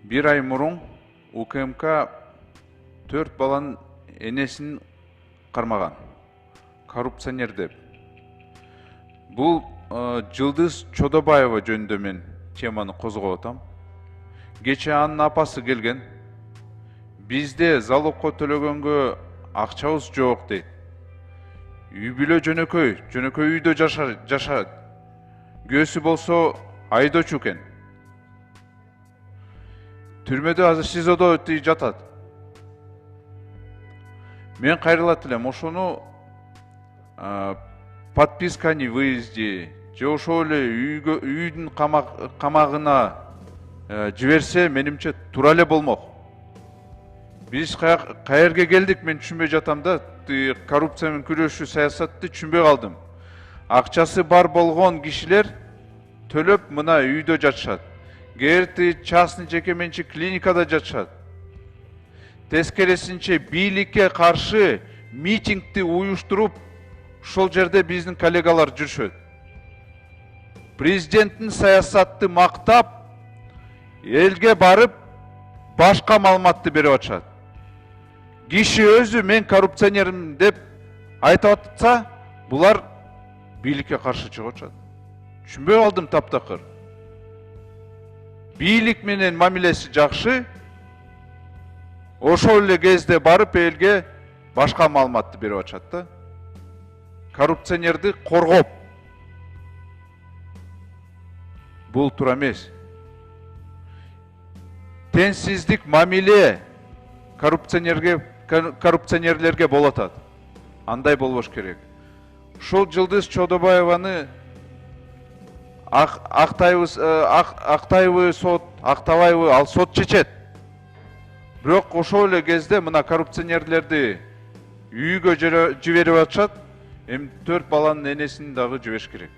Bir ay мурун УКМК 4 баланын энесин кармаган. Коррупционер деп. Бул Жылдыз Чодобаева жөнүндө мен теманы козгоп атам. Кече анын апасы келген. Бизде залогко төлөгөнгө акчабыз жок дейт. Үй бүлө жөнөкөй үйдө жашат. Көөсү болсо айдоочу экен. Түрмөдө азыр СИЗОдо жатат. Мен кайрылат элем, ошону подписка о невыезде, же ошол эле үйдүн камагына жиберсе, менимче туура эле болмок. Биз каерге келдик, мен түшүнбөй жатам да, коррупция менен күрөшүү саясатты түшүнбөй калдым. Акчасы бар болгон кишилер төлөп мына үйдө жатышат. Герти частный жеке менчик клиникада жатышат. Тескерисинче бийликке каршы митингди уюштуруп, ошол жерде биздин коллегалар жүрүшөт. Президенттин саясатты мактап, элге барып, башка маалыматты берип атышат. Киши өзү мен коррупционермин деп айтып атса, булар бийликке каршы чыгып атышат. Түшүнбөй калдым таптакыр. Бийлик менен мамилеси жакшы, ошол эле кезде барып элге башка маалыматты берип атышат да. Коррупционерди коргоп. Бул туура эмес. Теңсиздик мамиле коррупционерлерге болот атат. Андай болбош керек. Ушул Жылдыз Чодобаеваны Актаевы сот, Актабаевы ал сот чечет. Бирок ошол эле кезде мына коррупционерлерди үйгө жиберип атышат. Эми 4 баланын энесин дагы жибериш керек.